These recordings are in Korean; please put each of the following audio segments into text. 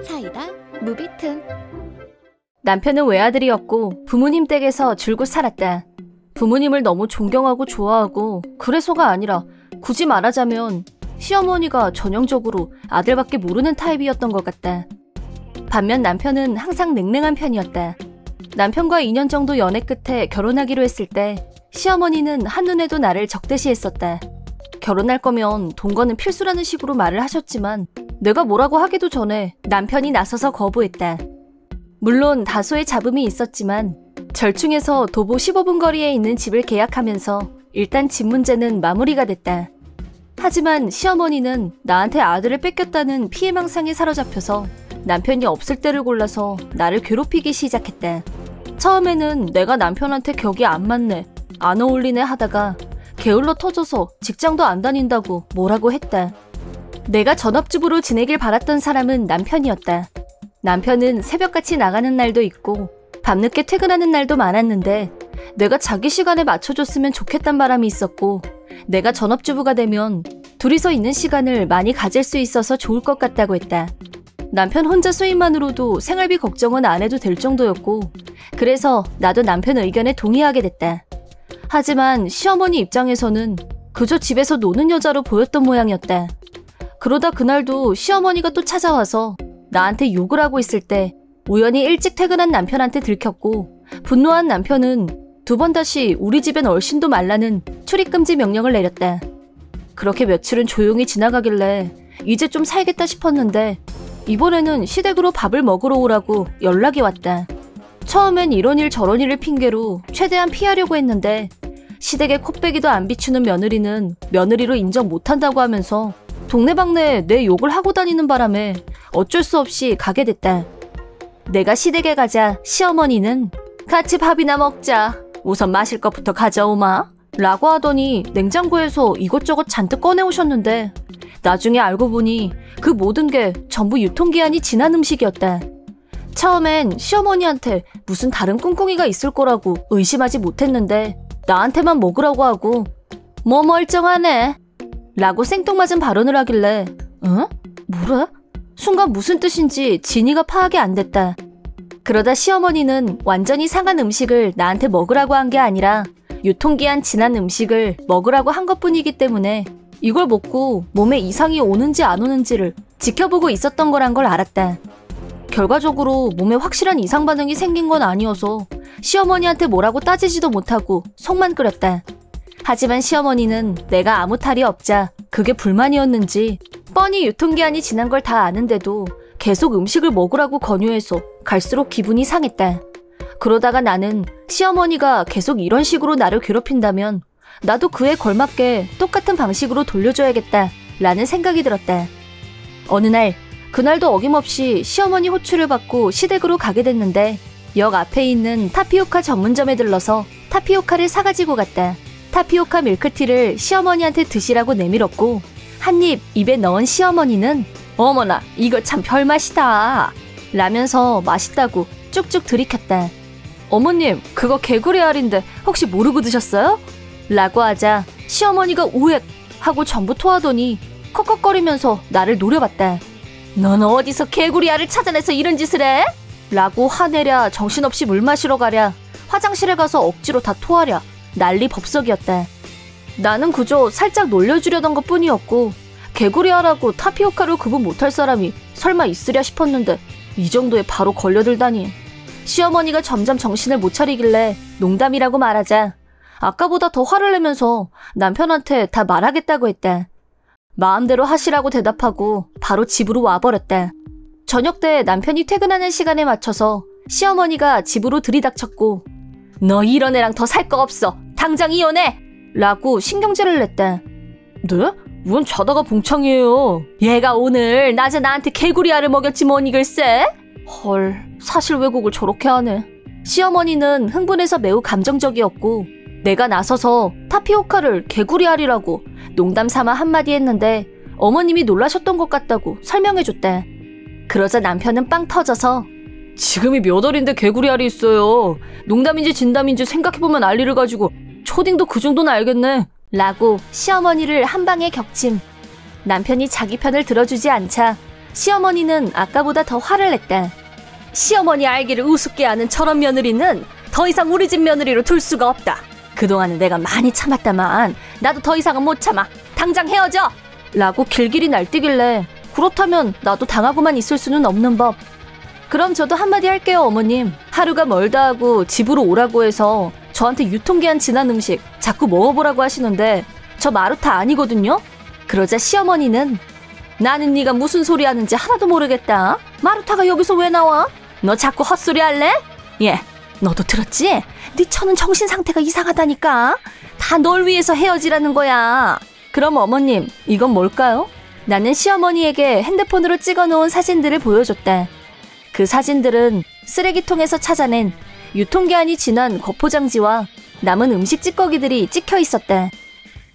사이다 무비튼. 남편은 외아들이었고 부모님 댁에서 줄곧 살았다. 부모님을 너무 존경하고 좋아하고 그래서가 아니라 굳이 말하자면 시어머니가 전형적으로 아들밖에 모르는 타입이었던 것 같다. 반면 남편은 항상 냉랭한 편이었다. 남편과 2년 정도 연애 끝에 결혼하기로 했을 때 시어머니는 한눈에도 나를 적대시했었다. 결혼할 거면 동거는 필수라는 식으로 말을 하셨지만 내가 뭐라고 하기도 전에 남편이 나서서 거부했다. 물론 다소의 잡음이 있었지만 절충해서 도보 15분 거리에 있는 집을 계약하면서 일단 집 문제는 마무리가 됐다. 하지만 시어머니는 나한테 아들을 뺏겼다는 피해망상에 사로잡혀서 남편이 없을 때를 골라서 나를 괴롭히기 시작했다. 처음에는 내가 남편한테 격이 안 맞네, 안 어울리네 하다가 게을러 터져서 직장도 안 다닌다고 뭐라고 했다. 내가 전업주부로 지내길 바랐던 사람은 남편이었다. 남편은 새벽같이 나가는 날도 있고 밤늦게 퇴근하는 날도 많았는데 내가 자기 시간에 맞춰줬으면 좋겠단 바람이 있었고 내가 전업주부가 되면 둘이서 있는 시간을 많이 가질 수 있어서 좋을 것 같다고 했다. 남편 혼자 수입만으로도 생활비 걱정은 안 해도 될 정도였고 그래서 나도 남편 의견에 동의하게 됐다. 하지만 시어머니 입장에서는 그저 집에서 노는 여자로 보였던 모양이었다. 그러다 그날도 시어머니가 또 찾아와서 나한테 욕을 하고 있을 때 우연히 일찍 퇴근한 남편한테 들켰고 분노한 남편은 두 번 다시 우리 집엔 얼씬도 말라는 출입금지 명령을 내렸다. 그렇게 며칠은 조용히 지나가길래 이제 좀 살겠다 싶었는데 이번에는 시댁으로 밥을 먹으러 오라고 연락이 왔다. 처음엔 이런 일 저런 일을 핑계로 최대한 피하려고 했는데 시댁에 콧배기도 안 비추는 며느리는 며느리로 인정 못한다고 하면서 동네방네 내 욕을 하고 다니는 바람에 어쩔 수 없이 가게 됐다. 내가 시댁에 가자 시어머니는 같이 밥이나 먹자, 우선 마실 것부터 가져오마 라고 하더니 냉장고에서 이것저것 잔뜩 꺼내오셨는데 나중에 알고 보니 그 모든 게 전부 유통기한이 지난 음식이었다. 처음엔 시어머니한테 무슨 다른 꿍꿍이가 있을 거라고 의심하지 못했는데 나한테만 먹으라고 하고 뭐 멀쩡하네 라고 생뚱맞은 발언을 하길래 응? 뭐래? 순간 무슨 뜻인지 진위가 파악이 안 됐다. 그러다 시어머니는 완전히 상한 음식을 나한테 먹으라고 한 게 아니라 유통기한 지난 음식을 먹으라고 한 것뿐이기 때문에 이걸 먹고 몸에 이상이 오는지 안 오는지를 지켜보고 있었던 거란 걸 알았다. 결과적으로 몸에 확실한 이상 반응이 생긴 건 아니어서 시어머니한테 뭐라고 따지지도 못하고 속만 끓였다. 하지만 시어머니는 내가 아무 탈이 없자 그게 불만이었는지 뻔히 유통기한이 지난 걸 다 아는데도 계속 음식을 먹으라고 권유해서 갈수록 기분이 상했다. 그러다가 나는 시어머니가 계속 이런 식으로 나를 괴롭힌다면 나도 그에 걸맞게 똑같은 방식으로 돌려줘야겠다 라는 생각이 들었다. 어느 날 그날도 어김없이 시어머니 호출을 받고 시댁으로 가게 됐는데 역 앞에 있는 타피오카 전문점에 들러서 타피오카를 사가지고 갔다. 타피오카 밀크티를 시어머니한테 드시라고 내밀었고 한 입 입에 넣은 시어머니는 어머나 이거 참 별맛이다 라면서 맛있다고 쭉쭉 들이켰다. 어머님 그거 개구리 알인데 혹시 모르고 드셨어요? 라고 하자 시어머니가 우엑 하고 전부 토하더니 컥컥거리면서 나를 노려봤다. 넌 어디서 개구리 알을 찾아내서 이런 짓을 해? 라고 화내랴 정신없이 물 마시러 가랴 화장실에 가서 억지로 다 토하랴 난리 법석이었다. 나는 그저 살짝 놀려주려던 것 뿐이었고 개구리 알하고 타피오카를 구분 못할 사람이 설마 있으랴 싶었는데 이 정도에 바로 걸려들다니. 시어머니가 점점 정신을 못 차리길래 농담이라고 말하자 아까보다 더 화를 내면서 남편한테 다 말하겠다고 했다. 마음대로 하시라고 대답하고 바로 집으로 와버렸다. 저녁 때 남편이 퇴근하는 시간에 맞춰서 시어머니가 집으로 들이닥쳤고 너 이런 애랑 더 살 거 없어, 당장 이혼해! 라고 신경질을 냈다. 네? 웬 자다가 봉창이에요. 얘가 오늘 낮에 나한테 개구리 알을 먹였지 뭐니 글쎄? 헐, 사실 왜곡을 저렇게 하네. 시어머니는 흥분해서 매우 감정적이었고 내가 나서서 타피오카를 개구리 알이라고 농담 삼아 한마디 했는데 어머님이 놀라셨던 것 같다고 설명해줬대. 그러자 남편은 빵 터져서 지금이 몇 월인데 개구리 알이 있어요. 농담인지 진담인지 생각해보면 알리를 가지고 초딩도 그 정도는 알겠네 라고 시어머니를 한 방에 격침. 남편이 자기 편을 들어주지 않자 시어머니는 아까보다 더 화를 냈다. 시어머니 알기를 우습게 아는 저런 며느리는 더 이상 우리 집 며느리로 둘 수가 없다. 그동안은 내가 많이 참았다만 나도 더 이상은 못 참아. 당장 헤어져! 라고 길길이 날뛰길래 그렇다면 나도 당하고만 있을 수는 없는 법. 그럼 저도 한마디 할게요, 어머님. 하루가 멀다 하고 집으로 오라고 해서 저한테 유통기한 지난 음식 자꾸 먹어보라고 하시는데 저 마루타 아니거든요? 그러자 시어머니는 나는 네가 무슨 소리 하는지 하나도 모르겠다. 마루타가 여기서 왜 나와? 너 자꾸 헛소리 할래? 예, 너도 들었지? 네 처는 정신 상태가 이상하다니까. 다 널 위해서 헤어지라는 거야. 그럼 어머님, 이건 뭘까요? 나는 시어머니에게 핸드폰으로 찍어놓은 사진들을 보여줬다. 그 사진들은 쓰레기통에서 찾아낸 유통기한이 지난 거포장지와 남은 음식 찌꺼기들이 찍혀 있었다.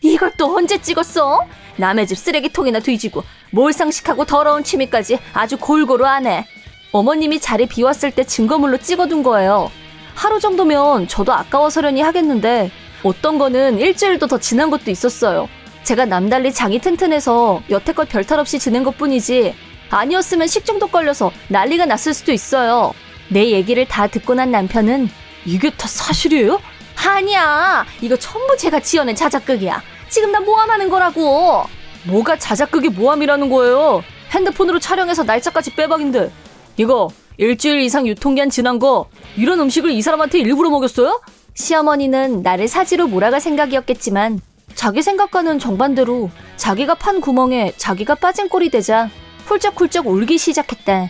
이걸 또 언제 찍었어? 남의 집 쓰레기통이나 뒤지고 몰상식하고 더러운 취미까지 아주 골고루 하네. 어머님이 자리 비웠을 때 증거물로 찍어둔 거예요. 하루 정도면 저도 아까워서려니 하겠는데 어떤 거는 일주일도 더 지난 것도 있었어요. 제가 남달리 장이 튼튼해서 여태껏 별탈 없이 지낸 것뿐이지 아니었으면 식중독 걸려서 난리가 났을 수도 있어요. 내 얘기를 다 듣고 난 남편은 이게 다 사실이에요? 아니야, 이거 전부 제가 지어낸 자작극이야. 지금 나 모함하는 거라고. 뭐가 자작극이 모함이라는 거예요? 핸드폰으로 촬영해서 날짜까지 빼박인데. 이거 일주일 이상 유통기한 지난 거 이런 음식을 이 사람한테 일부러 먹였어요? 시어머니는 나를 사지로 몰아갈 생각이었겠지만 자기 생각과는 정반대로 자기가 판 구멍에 자기가 빠진 꼴이 되자 훌쩍훌쩍 울기 시작했다.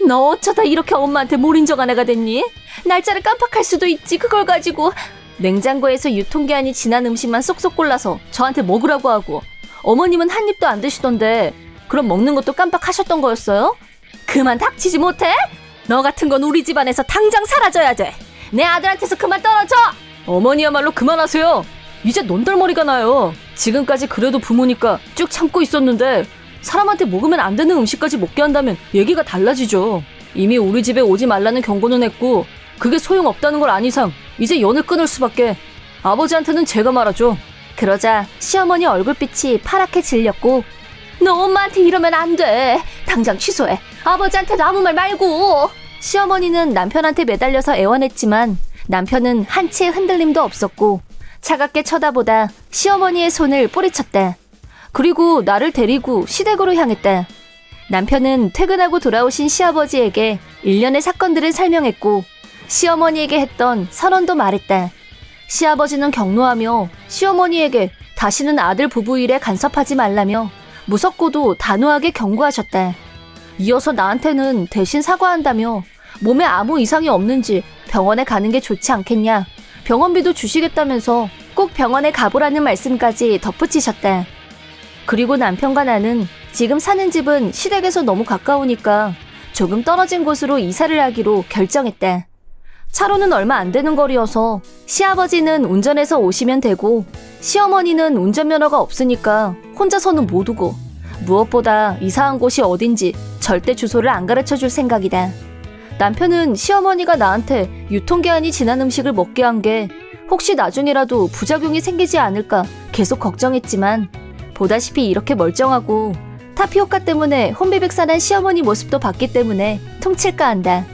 너 어쩌다 이렇게 엄마한테 몰인정한 애가 됐니? 날짜를 깜빡할 수도 있지. 그걸 가지고 냉장고에서 유통기한이 지난 음식만 쏙쏙 골라서 저한테 먹으라고 하고 어머님은 한 입도 안 드시던데 그럼 먹는 것도 깜빡하셨던 거였어요? 그만 닥치지 못해? 너 같은 건 우리 집안에서 당장 사라져야 돼. 내 아들한테서 그만 떨어져! 어머니야말로 그만하세요. 이제 논덜머리가 나요. 지금까지 그래도 부모니까 쭉 참고 있었는데 사람한테 먹으면 안 되는 음식까지 먹게 한다면 얘기가 달라지죠. 이미 우리 집에 오지 말라는 경고는 했고 그게 소용없다는 걸 안 이상 이제 연을 끊을 수밖에. 아버지한테는 제가 말하죠. 그러자 시어머니 얼굴빛이 파랗게 질렸고 너 엄마한테 이러면 안 돼. 당장 취소해. 아버지한테도 아무 말 말고. 시어머니는 남편한테 매달려서 애원했지만 남편은 한치의 흔들림도 없었고 차갑게 쳐다보다 시어머니의 손을 뿌리쳤다. 그리고 나를 데리고 시댁으로 향했다. 남편은 퇴근하고 돌아오신 시아버지에게 일련의 사건들을 설명했고 시어머니에게 했던 선언도 말했다. 시아버지는 격노하며 시어머니에게 다시는 아들 부부 일에 간섭하지 말라며 무섭고도 단호하게 경고하셨다. 이어서 나한테는 대신 사과한다며 몸에 아무 이상이 없는지 병원에 가는 게 좋지 않겠냐, 병원비도 주시겠다면서 꼭 병원에 가보라는 말씀까지 덧붙이셨다. 그리고 남편과 나는 지금 사는 집은 시댁에서 너무 가까우니까 조금 떨어진 곳으로 이사를 하기로 결정했다. 차로는 얼마 안 되는 거리여서 시아버지는 운전해서 오시면 되고 시어머니는 운전면허가 없으니까 혼자서는 못 오고 무엇보다 이사한 곳이 어딘지 절대 주소를 안 가르쳐줄 생각이다. 남편은 시어머니가 나한테 유통기한이 지난 음식을 먹게 한 게 혹시 나중에라도 부작용이 생기지 않을까 계속 걱정했지만 보다시피 이렇게 멀쩡하고 타피오카 때문에 혼비백산한 시어머니 모습도 봤기 때문에 통칠까 한다.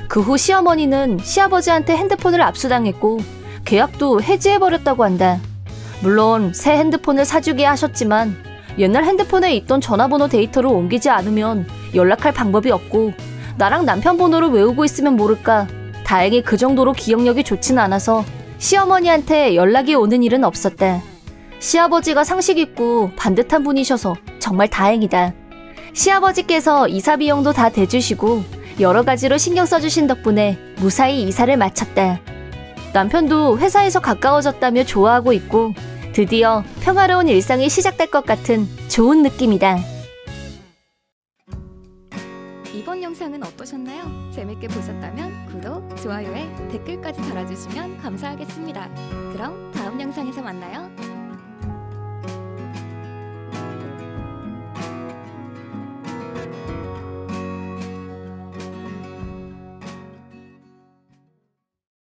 그 후 시어머니는 시아버지한테 핸드폰을 압수당했고 계약도 해지해버렸다고 한다. 물론 새 핸드폰을 사주게 하셨지만 옛날 핸드폰에 있던 전화번호 데이터를 옮기지 않으면 연락할 방법이 없고 나랑 남편 번호를 외우고 있으면 모를까 다행히 그 정도로 기억력이 좋진 않아서 시어머니한테 연락이 오는 일은 없었다. 시아버지가 상식 있고 반듯한 분이셔서 정말 다행이다. 시아버지께서 이사 비용도 다 대주시고 여러 가지로 신경 써주신 덕분에 무사히 이사를 마쳤다. 남편도 회사에서 가까워졌다며 좋아하고 있고 드디어 평화로운 일상이 시작될 것 같은 좋은 느낌이다. 이번 영상은 어떠셨나요? 재밌게 보셨다면 구독, 좋아요에 댓글까지 달아주시면 감사하겠습니다. 그럼 다음 영상에서 만나요.